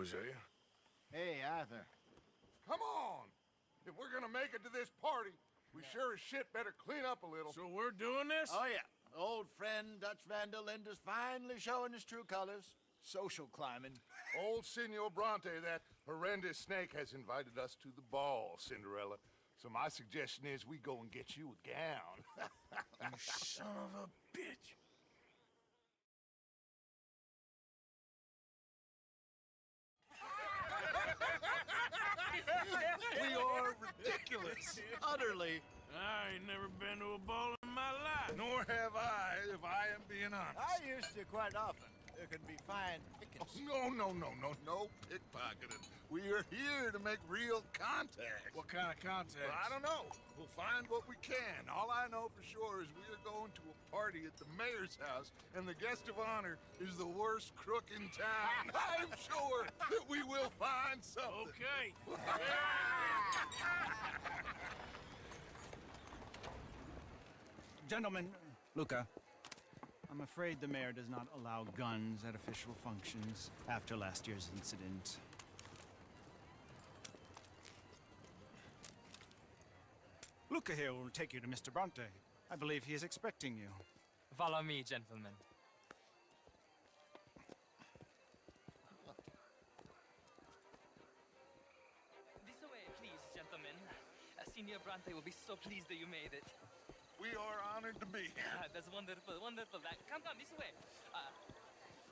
Hosea. Hey, Arthur. Come on! If we're gonna make it to this party, we sure as shit better clean up a little. So we're doing this? Oh, yeah. Old friend Dutch Van der Linde's finally showing his true colors. Social climbing. Old Senor Bronte, that horrendous snake, has invited us to the ball, Cinderella. So my suggestion is we go and get you a gown. You son of a bitch. We are ridiculous. Utterly. I ain't never been to a ball in my life. Nor have I, if I am being honest. I used to quite often. There can be fine pickings. No pickpocketing. We are here to make real contact. What kind of contact? Well, I don't know. We'll find what we can. All I know for sure is we are going to a party at the mayor's house, and the guest of honor is the worst crook in town. I'm sure that we will find something. Okay. Gentlemen, Luca, I'm afraid the mayor does not allow guns at official functions after last year's incident. Luca here will take you to Mr. Bronte. I believe he is expecting you. Follow me, gentlemen. This way, please, gentlemen. Senior Bronte will be so pleased that you made it. We are honored to be here. That's wonderful, wonderful. Come, this way.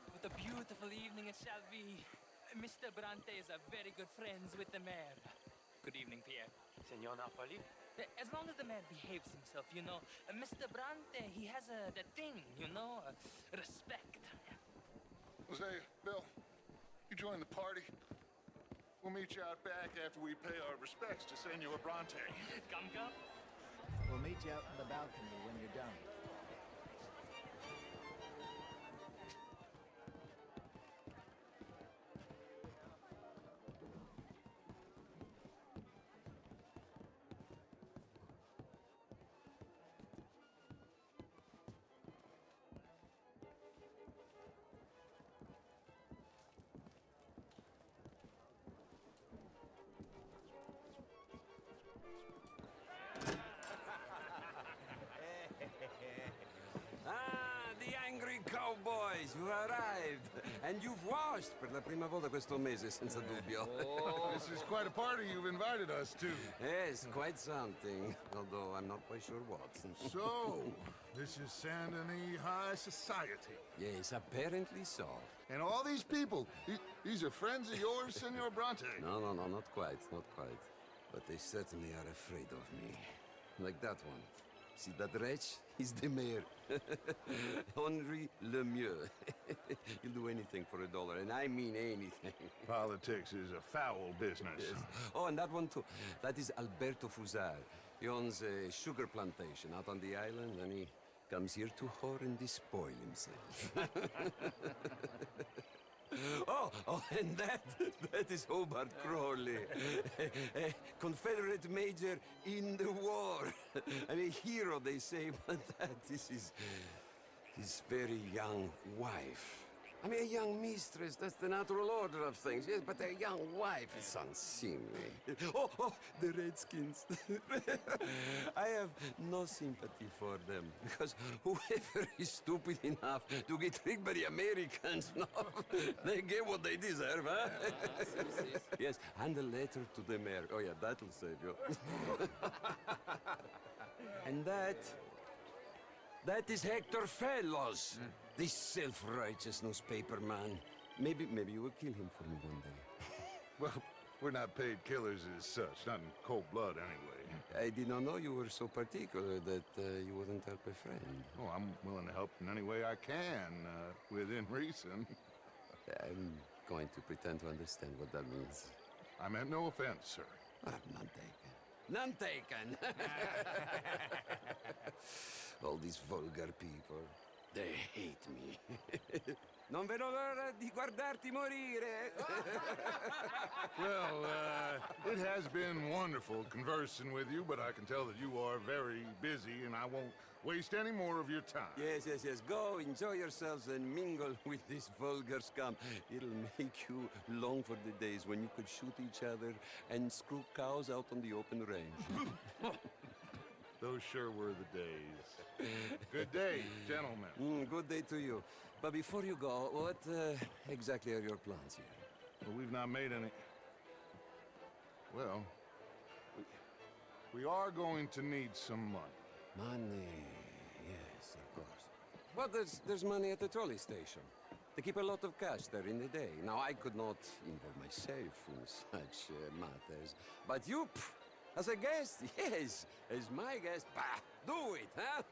What a beautiful evening it shall be. Mr. Bronte is a very good friends with the mayor. Good evening, Pierre. Senor Napoli? As long as the mayor behaves himself, you know. Mr. Bronte, he has that thing, you know, respect. Jose, Bill, you join the party. We'll meet you out back after we pay our respects to Senor Bronte. Come. We'll meet you out on the balcony when you're done. Ah, the angry cowboys, you arrived. And you've washed per la prima volta questo mese, senza dubbio. This is quite a party you've invited us to. Yes, quite something. Although I'm not quite sure what. So, this is Saint Denis High Society. Yes, apparently so. And all these people, these are friends of yours, Senor Bronte? No, not quite, not quite. But they certainly are afraid of me. Like that one. See that wretch? He's the mayor. Henri Lemieux. He'll do anything for $1, and I mean anything. Politics is a foul business. Yes. Oh, and that one too. That is Alberto Fusar. He owns a sugar plantation out on the island, and he comes here to whore and despoil himself. Oh, and that is Hobart Crawley, a Confederate major in the war. I mean, hero, they say, but that is his very young wife. I mean, a young mistress, that's the natural order of things, yes, but a young wife is unseemly. Oh, the Redskins. I have no sympathy for them, because whoever is stupid enough to get tricked by the Americans, no, they get what they deserve, huh? Yes, and a letter to the mayor. Oh, yeah, that'll save you. And that is Hector Fellows, this self-righteous newspaper man. Maybe you will kill him for me one day. Well, we're not paid killers as such, not in cold blood anyway. I did not know you were so particular that you wouldn't help a friend. Oh, I'm willing to help in any way I can, within reason. I'm going to pretend to understand what that means. I meant no offense, sir. None taken. None taken! All these vulgar people, they hate me. Non vedo l'ora di guardarti morire. Well, it has been wonderful conversing with you, but I can tell that you are very busy, and I won't waste any more of your time. Yes, yes, yes. Go, enjoy yourselves and mingle with this vulgar scum. It'll make you long for the days when you could shoot each other and screw cows out on the open range. Those sure were the days. Good day, gentlemen. Good day to you. But before you go, what exactly are your plans here? Well, we've not made any... Well, we are going to need some money. Money, yes, of course. But there's money at the trolley station. They keep a lot of cash there in the day. Now, I could not involve myself in such matters. But you, as a guest, yes, as my guest, bah, do it, huh?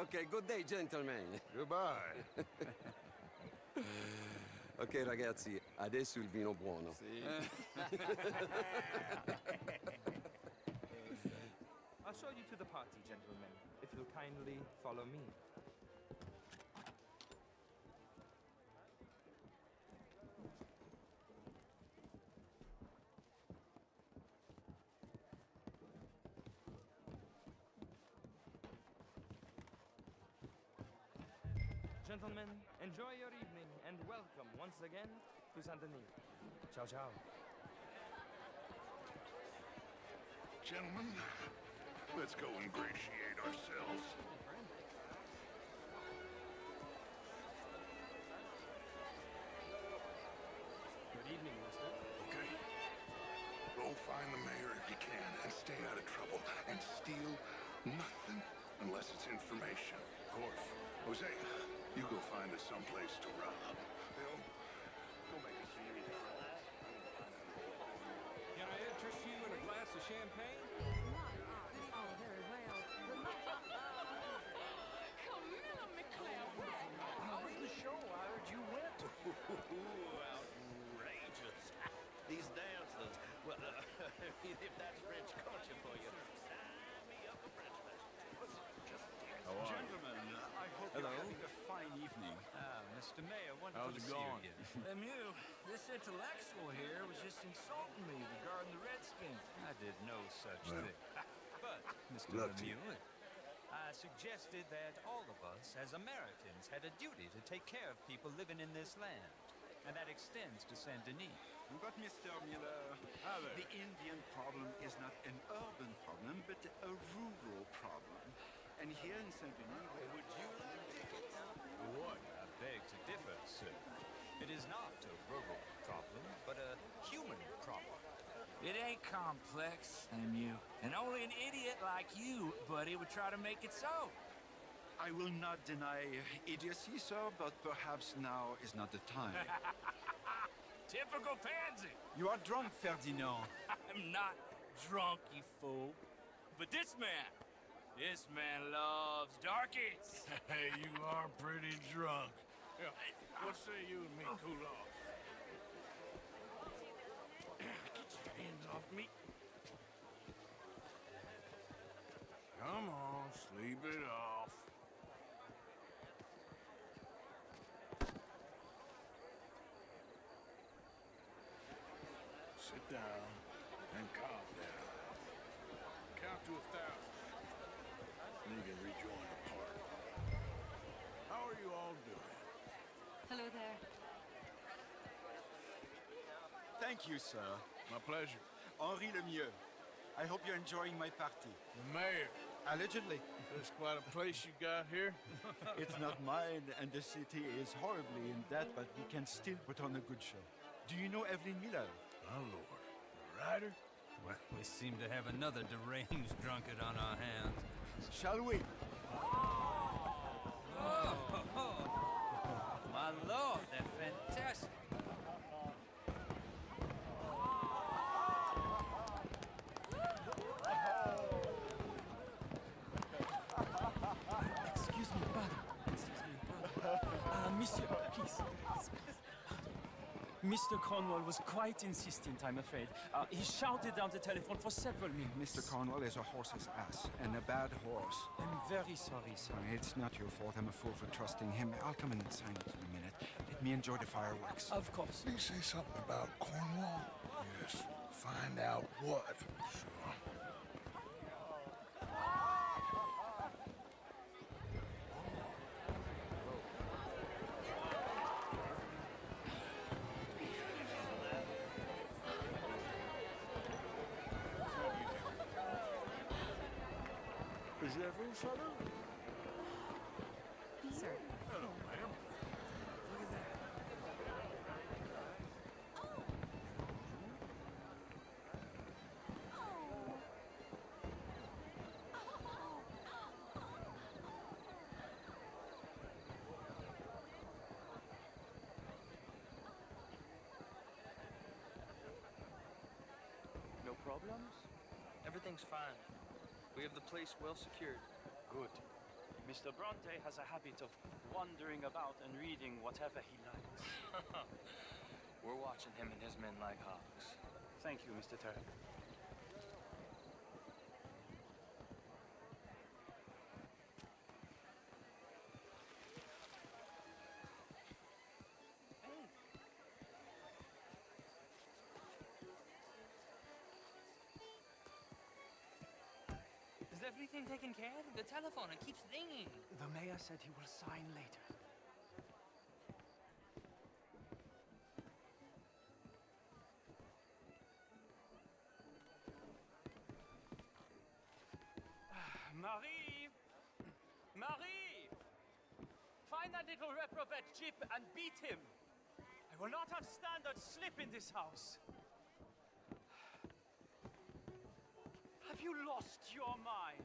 Okay, good day, gentlemen. Goodbye. Ok, ragazzi, adesso il vino buono. I'll show you to the party, gentlemen, if you'll kindly follow me. Gentlemen, enjoy your evening and welcome once again to Saint Denis. Ciao, ciao. Gentlemen, let's go ingratiate ourselves. Good evening, mister. Okay? Go find the mayor if you can and stay out of trouble and steal nothing unless it's information. Of course. Jose, you go find us someplace to rob. Bill, go make us some music. Can I interest you in a glass of champagne? Oh, very well. Camilla McClare. How was the show? I heard you went. Outrageous. These dancers. Well, if that's French culture for you, sign me up for French lesson. Gentlemen, I hope you're having a fine evening. Mr. Mayor, wonderful How's to it see you going? again. Lemieux, this intellectual here was just insulting me regarding the Redskins. I did no such Well, thing. But, Mr. luck to Lemieux, I suggested that all of us, as Americans, had a duty to take care of people living in this land. And that extends to Saint Denis. But, Mr. Miller, the Indian problem is not an urban problem, but a rural problem. And here in Saint-Denis, Would you like tickets? What? I beg to differ, sir. It is not a rural problem, but a human problem. It ain't complex, Lemieux. And only an idiot like you, buddy, would try to make it so. I will not deny idiocy, sir, but perhaps now is not the time. Typical pansy. You are drunk, Ferdinand. I'm not drunk, you fool. But this man loves darkies. Hey, you are pretty drunk. Yeah, what say you and me cool off? Get your hands off me. Come on, sleep it off. Sit down and calm down. Count to 1,000. Then you can rejoin the party. How are you all doing? Hello there. Thank you, sir. My pleasure. Henri Lemieux. I hope you're enjoying my party. The mayor. Allegedly. That's quite a place you got here. It's not mine, and the city is horribly in debt, but we can still put on a good show. Do you know Evelyn Miller? My lord. The rider? Well, we seem to have another deranged drunkard on our hands. Shall we? My lord, they're fantastic. Excuse me, brother. Monsieur, please. Mr. Cornwall was quite insistent, I'm afraid. He shouted down the telephone for several minutes. Mr. Cornwall is a horse's ass, and a bad horse. I'm very sorry, sir. It's not your fault. I'm a fool for trusting him. I'll come and sign it in a minute. Let me enjoy the fireworks. Of course. Did he say something about Cornwall? Yes. Find out what. Sure. Voulez-vous salut? Sir. Hello, ma'am. Look at that. No problems? Everything's fine. We have the place well secured. Good. Mr. Bronte has a habit of wandering about and reading whatever he likes. We're watching him and his men like hawks. Thank you, Mr. Turner. Is everything taken care of? The telephone, it keeps ringing. The mayor said he will sign later. Marie! Marie! Find that little reprobate Jip and beat him. I will not have standards slip in this house. Have you lost your mind?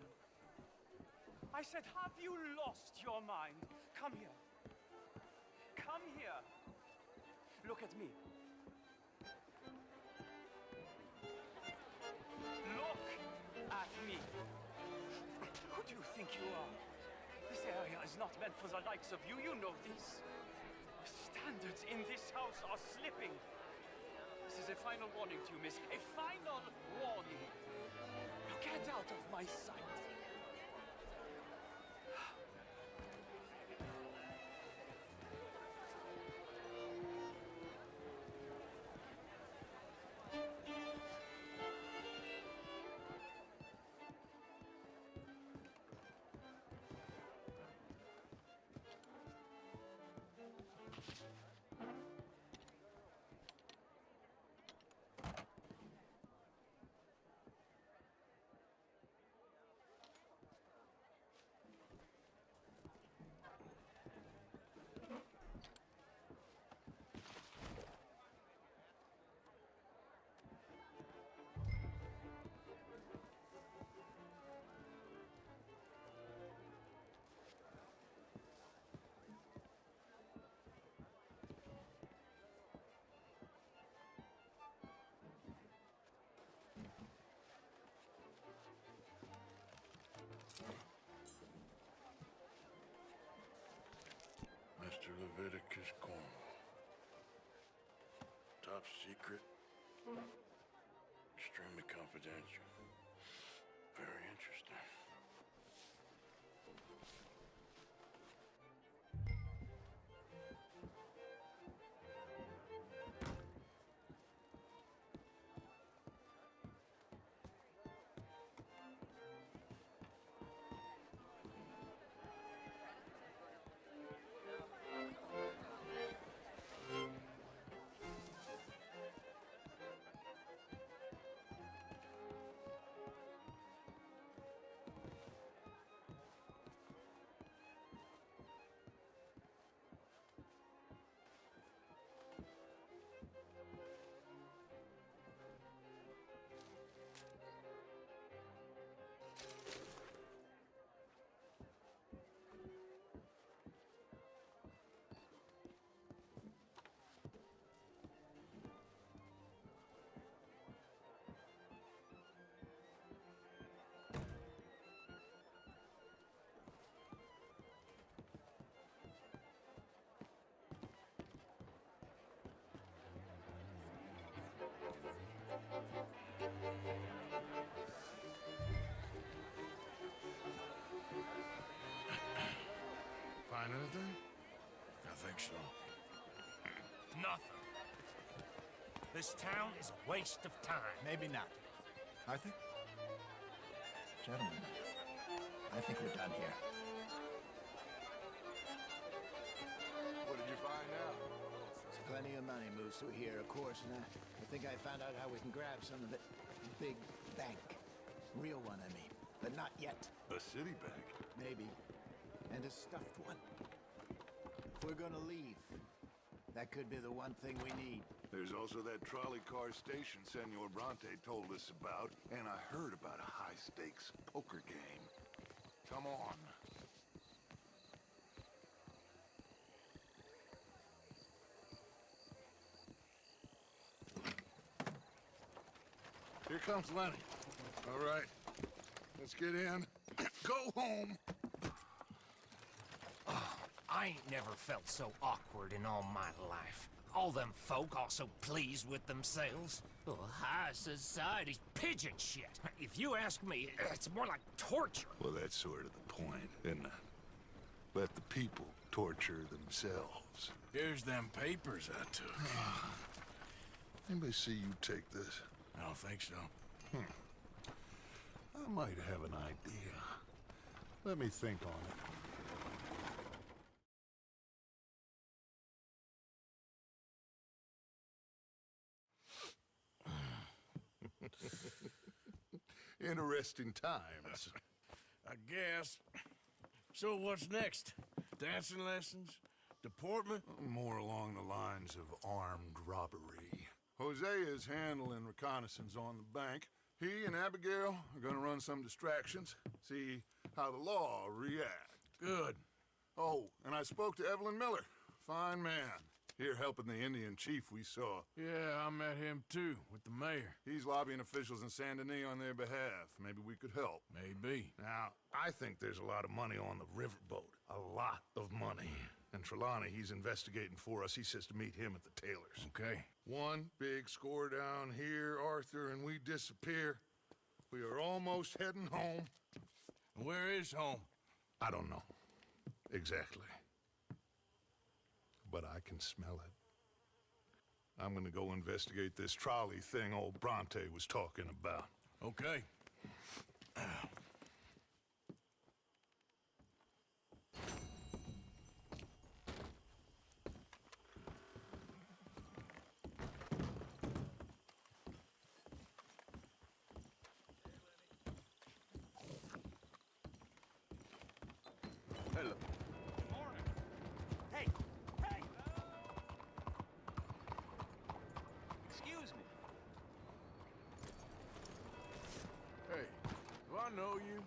I said, have you lost your mind? Come here. Come here. Look at me. Look at me. Who do you think you are? This area is not meant for the likes of you. You know this. The standards in this house are slipping. This is a final warning to you, miss. A final warning. Now get out of my sight. Mr. Leviticus Cornwall. Top secret. Extremely confidential. Very interesting. Find anything? I think so. Nothing. This town is a waste of time. Maybe not. Arthur? Gentlemen, I think we're done here. What did you find out? There's plenty of money moves through here, of course, and I think I found out how we can grab some of it. Big bank. Real one, I mean. but not yet. A city bag? Maybe. And a stuffed one. If we're gonna leave, that could be the one thing we need. There's also that trolley car station Senor Bronte told us about, and I heard about a high-stakes poker game. Come on. Here comes Lenny. All right, let's get in. Go home. I ain't never felt so awkward in all my life. All them folk all so pleased with themselves. Oh, high society's pigeon shit. If you ask me, it's more like torture. Well, that's sort of the point, isn't it? Let the people torture themselves. Here's them papers I took. Anybody see you take this? I don't think so. I might have an idea. Let me think on it. Interesting times. I guess. So what's next? Dancing lessons? Deportment? More along the lines of armed robbery. Hosea is handling reconnaissance on the bank. He and Abigail are gonna run some distractions, see how the law react. Good. Oh, and I spoke to Evelyn Miller. Fine man. Here helping the Indian chief we saw. Yeah, I met him too, with the mayor. He's lobbying officials in Saint Denis on their behalf. Maybe we could help. Maybe. Now, I think there's a lot of money on the riverboat. A lot of money. And Trelawney, he's investigating for us. He says to meet him at the Taylors. Okay. One big score down here, Arthur, and we disappear. We are almost heading home. Where is home? I don't know. Exactly. But I can smell it. I'm gonna go investigate this trolley thing old Bronte was talking about. Okay. Hello. Good morning. Hey! Hey! Excuse me. Hey, do I know you?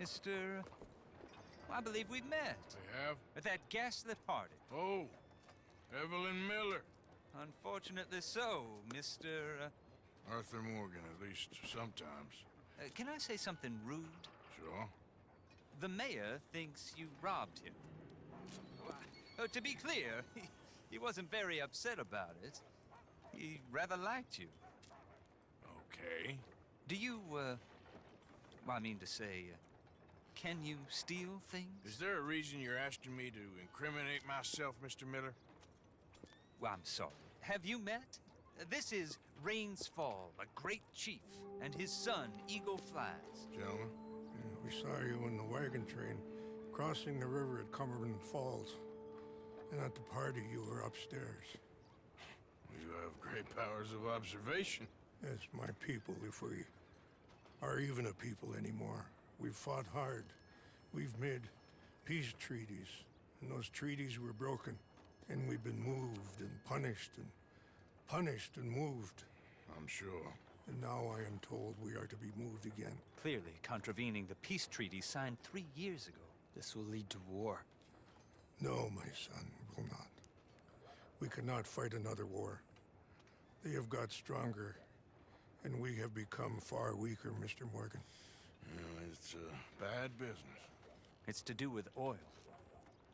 Mr. I believe we've met. We have? At that ghastly party. Oh, Evelyn Miller. Unfortunately so, Mr. Arthur Morgan, at least sometimes. Can I say something rude? Sure. The mayor thinks you robbed him. To be clear, he wasn't very upset about it. He rather liked you. Okay. Do you, well, I mean to say, can you steal things? Is there a reason you're asking me to incriminate myself, Mr. Miller? Well, I'm sorry. Have you met? This is Rains Fall, a great chief, and his son, Eagle Flies. Gentlemen? We saw you in the wagon train, crossing the river at Cumberland Falls. And at the party, you were upstairs. You have great powers of observation. Yes, my people, if we are even a people anymore. We've fought hard. We've made peace treaties, and those treaties were broken. And we've been moved and punished and moved. I'm sure. And now I am told we are to be moved again. Clearly contravening the peace treaty signed 3 years ago. This will lead to war. No, my son, it will not. We cannot fight another war. They have got stronger, and we have become far weaker, Mr. Morgan. Well, it's a bad business. It's to do with oil.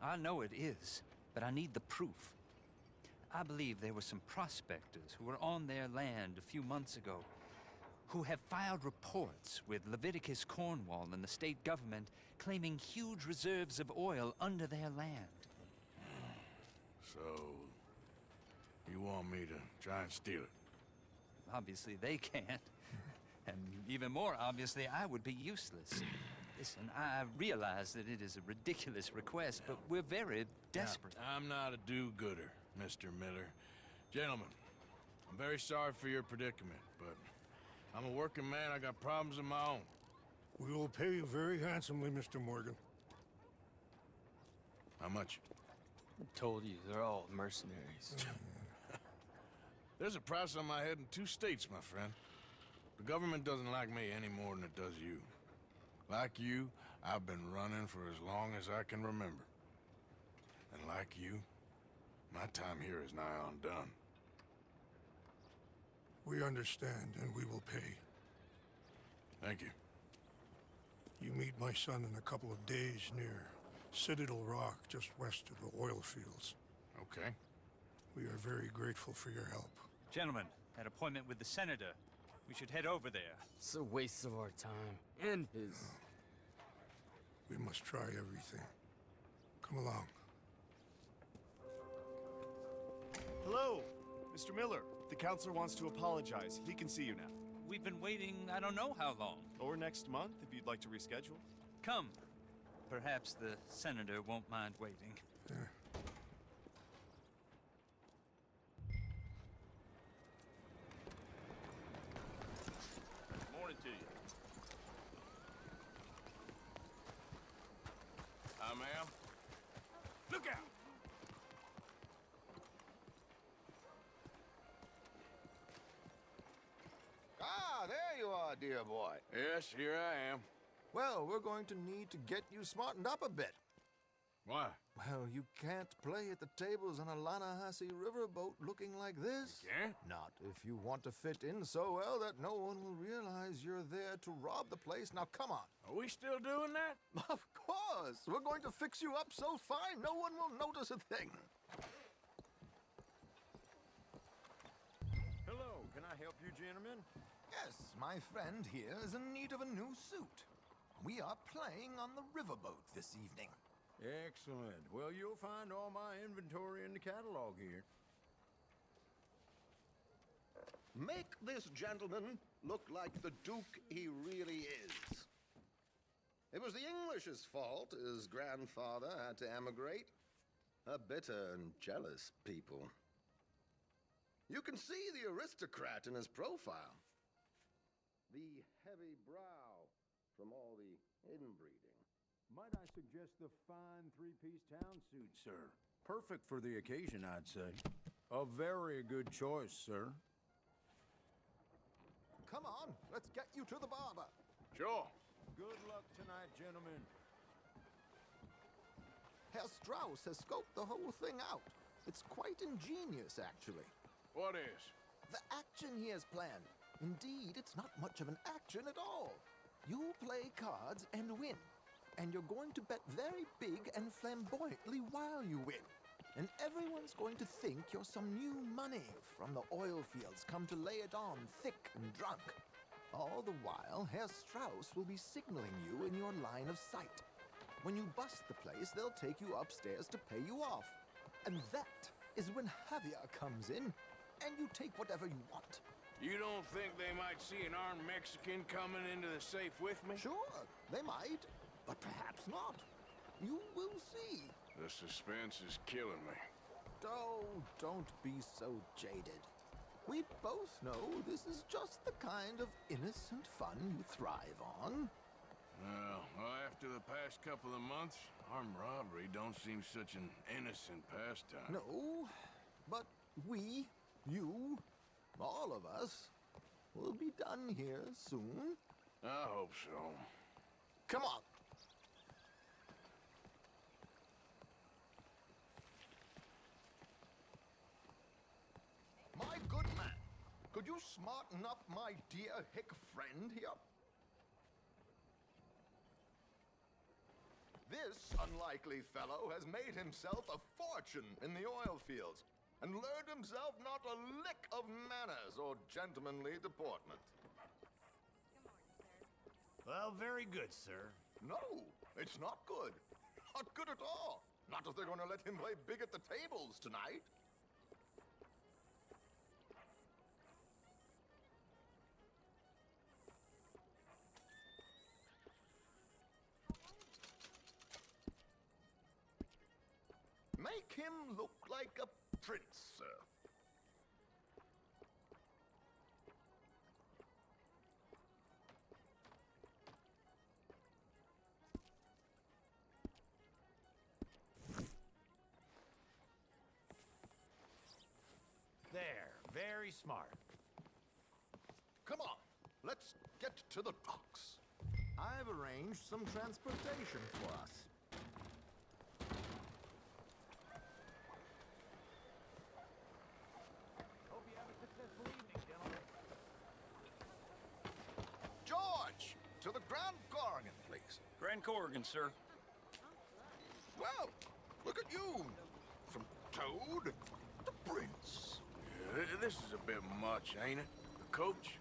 I know it is, but I need the proof. I believe there were some prospectors who were on their land a few months ago who have filed reports with Leviticus Cornwall and the state government claiming huge reserves of oil under their land. So, you want me to try and steal it? Obviously they can't. And even more obviously, I would be useless. Listen, I realize that it is a ridiculous request, but we're very desperate. Now, I'm not a do-gooder, Mr. Miller. Gentlemen, I'm very sorry for your predicament, but I'm a working man. I got problems of my own. We will pay you very handsomely, Mr. Morgan. How much? I told you, they're all mercenaries. There's a price on my head in 2 states, my friend. The government doesn't like me any more than it does you. Like you, I've been running for as long as I can remember. And like you, my time here is nigh undone. We understand, and we will pay. Thank you. You meet my son in a couple of days near Citadel Rock, just west of the oil fields. Okay. We are very grateful for your help. Gentlemen, that appointment with the senator. We should head over there. It's a waste of our time. And his. We must try everything. Come along. Hello, Mr. Miller. The counselor wants to apologize. He can see you now. We've been waiting I don't know how long. Or next month, if you'd like to reschedule. Come. Perhaps the senator won't mind waiting. Morning to you. Hi, ma'am. Look out! Ah, there you are, dear boy. Yes, here I am. Well, we're going to need to get you smartened up a bit. Why? Well, you can't play at the tables on a Lanahasi riverboat looking like this. You can't? Not if you want to fit in so well that no one will realize you're there to rob the place. Now, come on. Are we still doing that? Of course. We're going to fix you up so fine no one will notice a thing. Hello, can I help you, gentlemen? Yes, my friend here is in need of a new suit. We are playing on the riverboat this evening. Excellent. Well, you'll find all my inventory in the catalog here. Make this gentleman look like the Duke he really is. It was the English's fault his grandfather had to emigrate. A bitter and jealous people. You can see the aristocrat in his profile. The heavy brow from all the inbreeding. Might I suggest the fine three-piece town suit, sir? Perfect for the occasion, I'd say. A very good choice, sir. Come on, let's get you to the barber. Sure. Good luck tonight, gentlemen. Herr Strauss has scoped the whole thing out. It's quite ingenious, actually. What is? The action he has planned. Indeed, it's not much of an action at all. You play cards and win. And you're going to bet very big and flamboyantly while you win. And everyone's going to think you're some new money from the oil fields come to lay it on thick and drunk. All the while, Herr Strauss will be signaling you in your line of sight. When you bust the place, they'll take you upstairs to pay you off. And that is when Javier comes in, and you take whatever you want. You don't think they might see an armed Mexican coming into the safe with me? Sure, they might. But perhaps not. You will see. The suspense is killing me. Oh, don't be so jaded. We both know this is just the kind of innocent fun you thrive on. Well, after the past couple of months, armed robbery don't seem such an innocent pastime. No, but we, you, all of us, will be done here soon. I hope so. Come on. My good man, could you smarten up my dear hick friend here? This unlikely fellow has made himself a fortune in the oil fields and learned himself not a lick of manners or gentlemanly deportment. Well, very good, sir. No, it's not good. Not good at all. Not if they're going to let him play big at the tables tonight. Make him look like a prince, sir. Very smart. Come on, let's get to the docks. I've arranged some transportation for us. Hope you have a successful evening, gentlemen. George, to the Grand Corrigan, please. Grand Corrigan, sir. Well, look at you. From Toad to Prince. Yeah, this is a bit much, ain't it? The coach?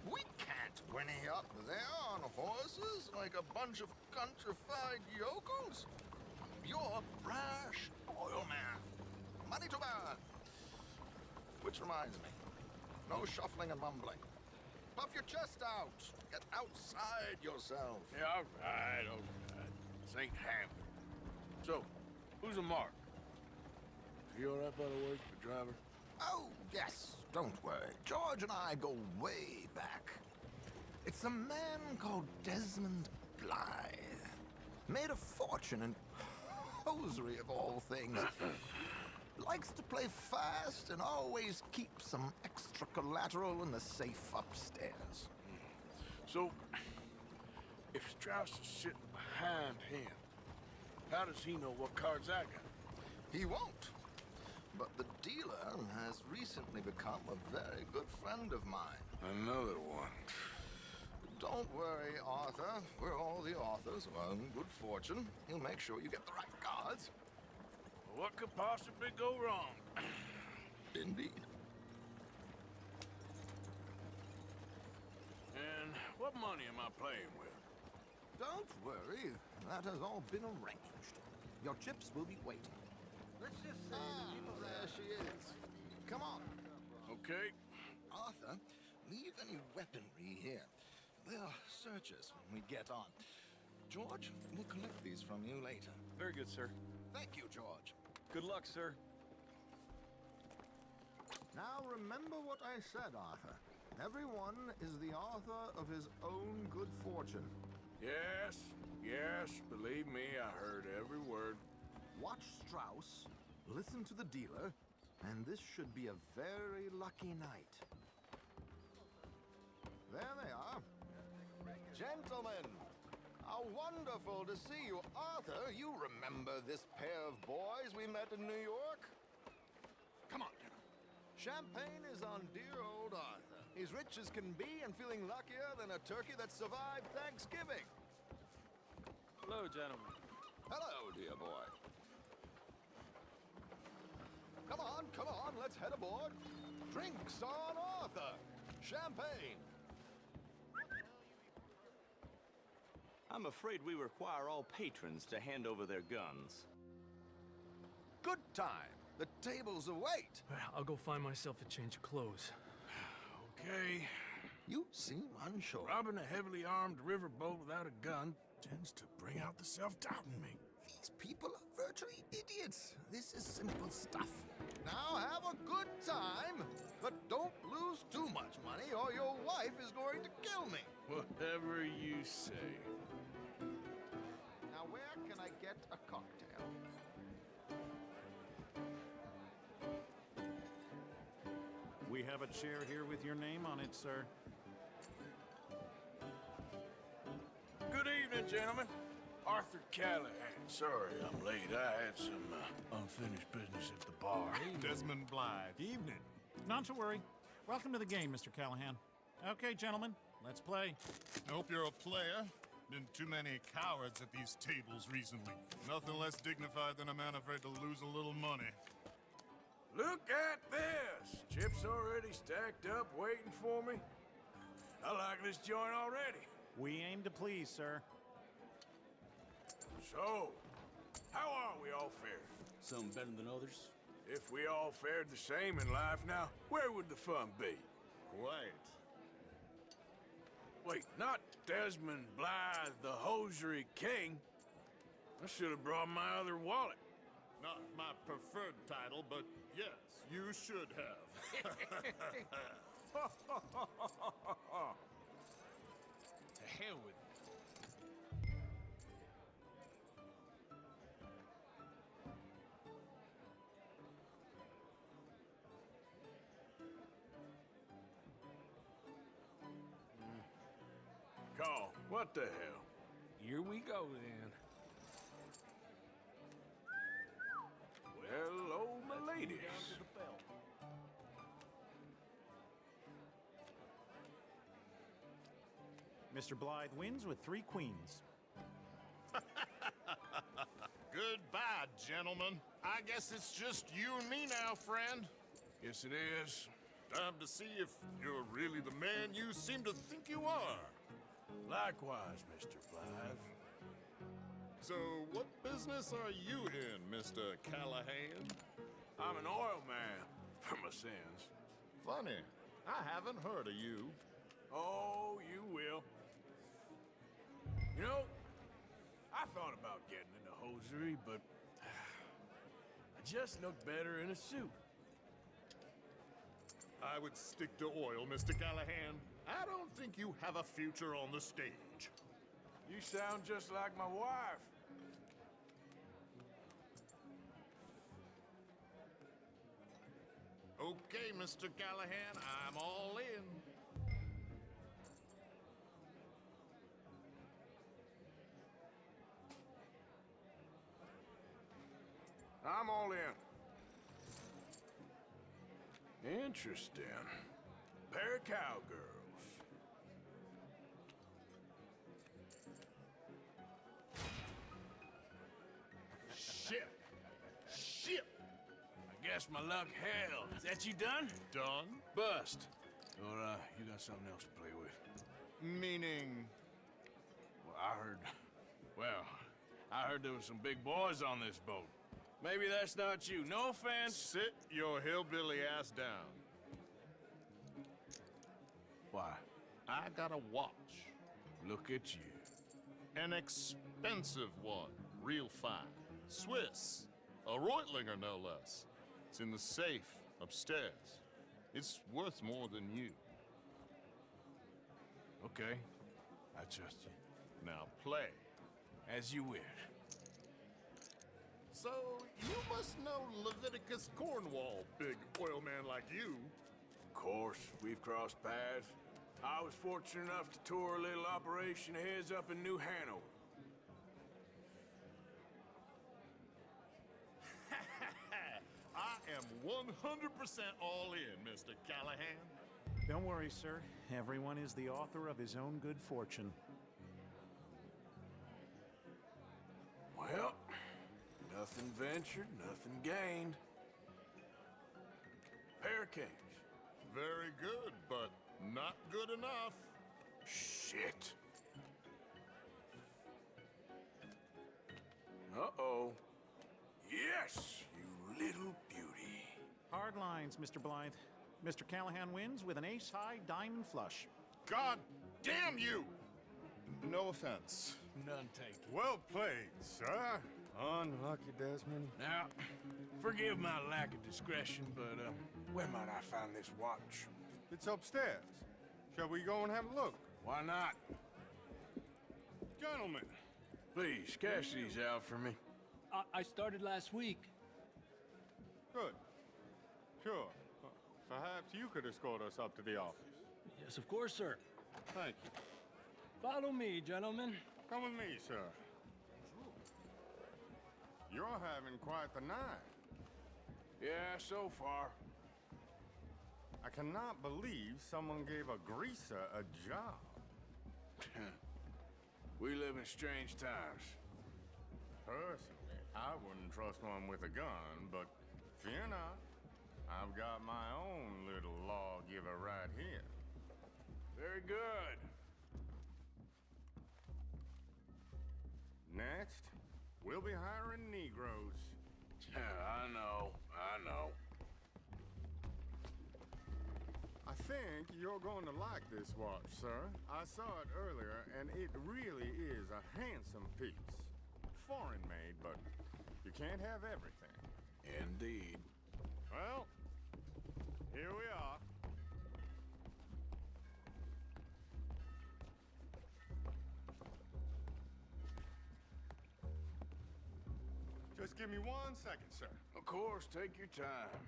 We can't whinny up there on horses like a bunch of countrified yokels. You're brash oil man. Money to burn. Which reminds me, no shuffling and mumbling. Puff your chest out. Get outside yourself. Yeah, all right. This ain't happening. So, who's a Mark? Is he all right, by the way, the driver? Oh, yes. Don't worry. George and I go way back. It's a man called Desmond Blythe. Made a fortune in hosiery of all things. Likes to play fast and always keep some extra collateral in the safe upstairs. So, if Strauss is sitting behind him, how does he know what cards I got? He won't. But the dealer has recently become a very good friend of mine. Another one. Don't worry, Arthur. We're all the authors of our own good fortune. He'll make sure you get the right cards. What could possibly go wrong? Indeed. And what money am I playing with? Don't worry. That has all been arranged. Your chips will be waiting. Let's just say there she is. Come on. Okay. Arthur, leave any weaponry here. They'll search us when we get on. George, we'll collect these from you later. Very good, sir. Thank you, George. Good luck, sir. Now remember what I said, Arthur. Everyone is the author of his own good fortune. Yes, believe me, I heard every word. Watch Strauss, listen to the dealer, and this should be a very lucky night. There they are. Gentlemen, how wonderful to see you. Arthur, you remember this pair of boys we met in New York? Come on, gentlemen. Champagne is on dear old Arthur. He's rich as can be and feeling luckier than a turkey that survived Thanksgiving. Hello, gentlemen. Hello, dear boy. Come on, let's head aboard. Drinks on Arthur. Champagne. I'm afraid we require all patrons to hand over their guns. Good time. The tables await. I'll go find myself a change of clothes. Okay. You seem unsure. Robbing a heavily armed riverboat without a gun tends to bring out the self-doubt in me. These people are virtually idiots. This is simple stuff. Now have a good time, but don't lose too much money or your wife is going to kill me. Whatever you say. Now where can I get a cocktail? We have a chair here with your name on it, sir. Good evening, gentlemen. Arthur Callahan. Sorry I'm late. I had some unfinished business at the bar. Desmond Blythe. Evening. Not to worry. Welcome to the game, Mr. Callahan. Okay, gentlemen, let's play. I hope you're a player. Been too many cowards at these tables recently. Nothing less dignified than a man afraid to lose a little money. Look at this! Chips already stacked up, waiting for me. I like this joint already. We aim to please, sir. So, how are we all faring? Some better than others. If we all fared the same in life now, where would the fun be? Quiet. Wait, not Desmond Blythe, the hosiery king. I should have brought my other wallet. Not my preferred title, but yes, you should have. To hell with it. What the hell? Here we go, then. Hello, my ladies. Mr. Blythe wins with 3 queens. Goodbye, gentlemen. I guess it's just you and me now, friend. Yes, it is. Time to see if you're really the man you seem to think you are. Likewise, Mr. Blythe. So, what business are you in, Mr. Callahan? I'm an oil man, for my sins. Funny, I haven't heard of you. Oh, you will. You know, I thought about getting into hosiery, but I just look better in a suit. I would stick to oil, Mr. Callahan. I don't think you have a future on the stage. You sound just like my wife. Okay, Mr. Callahan, I'm all in. I'm all in. Interesting. Pair of cowgirls. Shit! Shit! I guess my luck held. Is that you done? Done? Bust. Or, you got something else to play with? Meaning? Well, I heard there was some big boys on this boat. Maybe that's not you. No offense. Sit your hillbilly ass down. Why? I got a watch. Look at you. An expensive one. Real fine. Swiss. A Reutlinger, no less. It's in the safe upstairs. It's worth more than you. Okay. I trust you. Now play. As you wish. So, you must know Leviticus Cornwall, big oil man like you. Of course, we've crossed paths. I was fortunate enough to tour a little operation of his up in New Hanover. I am 100% all in, Mr. Callahan. Don't worry, sir. Everyone is the author of his own good fortune. Well, nothing ventured, nothing gained. Pair of kings. Very good, but not good enough. Shit. Uh-oh. Yes, you little beauty. Hard lines, Mr. Blythe. Mr. Callahan wins with an ace-high diamond flush. God damn you! No offense. None taken. Well played, sir. Unlucky, Desmond. Now, forgive my lack of discretion, but, where might I find this watch? It's upstairs. Shall we go and have a look? Why not? Gentlemen. Please, cash these out for me. I started last week. Good. Sure. Perhaps you could escort us up to the office. Yes, of course, sir. Thank you. Follow me, gentlemen. Come with me, sir. You're having quite the night. Yeah, so far. I cannot believe someone gave a greaser a job. We live in strange times. Personally, I wouldn't trust one with a gun, but fear not. I've got my own little lawgiver right here. Very good. Next, we'll be hiring Negroes. I know. I think you're going to like this watch, sir. I saw it earlier, and it really is a handsome piece. Foreign made, but you can't have everything. Indeed. Well, here we are. Just give me 1 second, sir. Of course, take your time.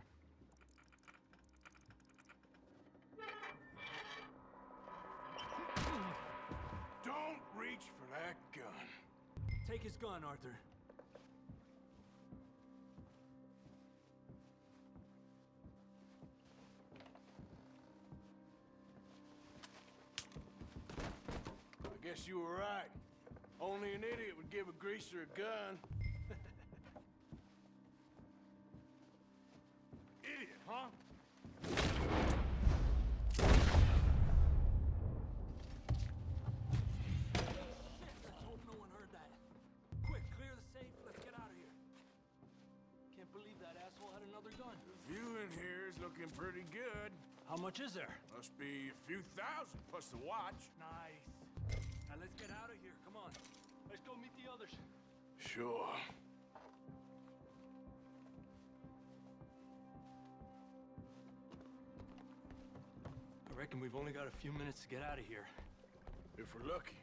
Don't Don't reach for that gun. Take his gun, Arthur. I guess you were right. Only an idiot would give a greaser a gun. Idiot, huh? Let's hope no one heard that. Quick, clear the safe. Let's get out of here. Can't believe that asshole had another gun. The view in here is looking pretty good. How much is there? Must be a few thousand plus the watch. Nice. Now let's get out of here. Come on. Let's go meet the others. Sure. I reckon we've only got a few minutes to get out of here. If we're lucky.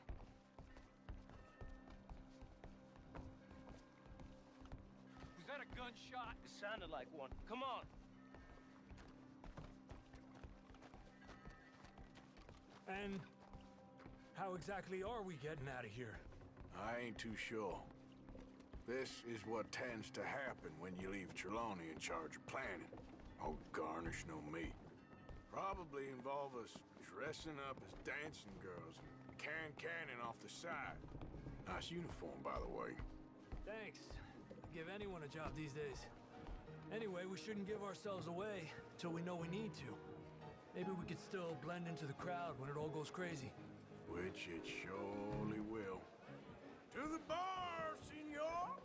Was that a gunshot? It sounded like one. Come on. And how exactly are we getting out of here? I ain't too sure. This is what tends to happen when you leave Trelawney in charge of planning. Oh, garnish no meat. Probably involve us dressing up as dancing girls and canning off the side. Nice uniform, by the way. Thanks. Give anyone a job these days. Anyway, we shouldn't give ourselves away till we know we need to. Maybe we could still blend into the crowd when it all goes crazy. Which it surely will. To the bar, senor!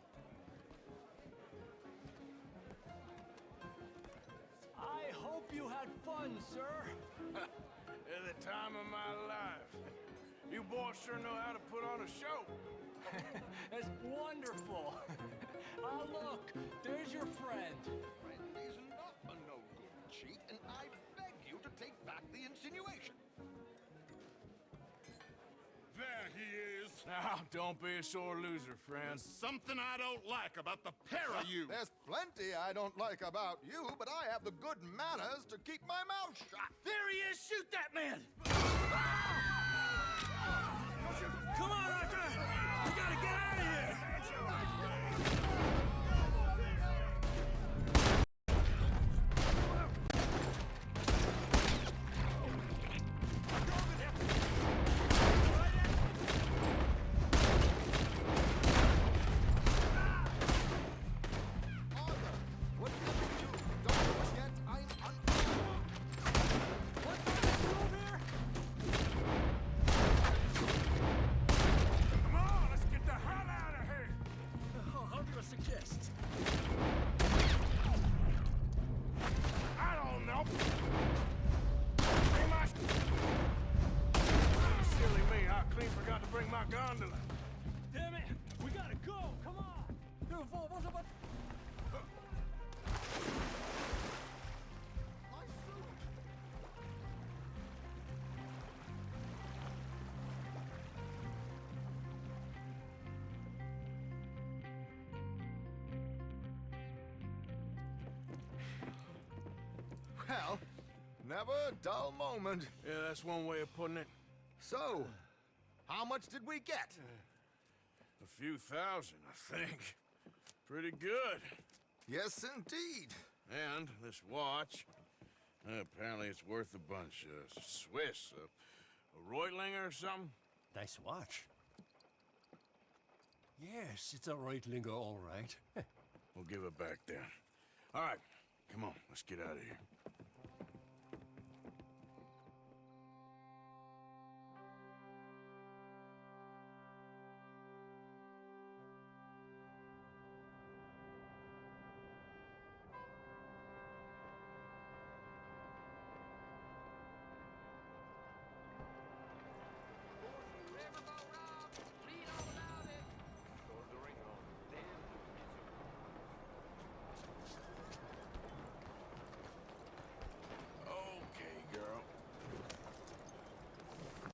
I hope you had fun, sir. At the time of my life. You boys sure know how to put on a show. That's wonderful. Ah, look, there's your friend. Friend is not a no-good cheat, and I beg you to take back the insinuation. There he is. Now, don't be a sore loser, friend. There's something I don't like about the pair of you. There's plenty I don't like about you, but I have the good manners to keep my mouth shut. There he is! Shoot that man! Come on, Arthur! We gotta get out of here! Damn it! We gotta go! Come on! Well, never a dull moment. Yeah, that's one way of putting it. So, how much did we get? A few thousand, I think. Pretty good. Yes, indeed. And this watch, apparently it's worth a bunch. Swiss, a Reutlinger or something? Nice watch. Yes, it's a Reutlinger, all right. We'll give it back then. All right, come on, let's get out of here.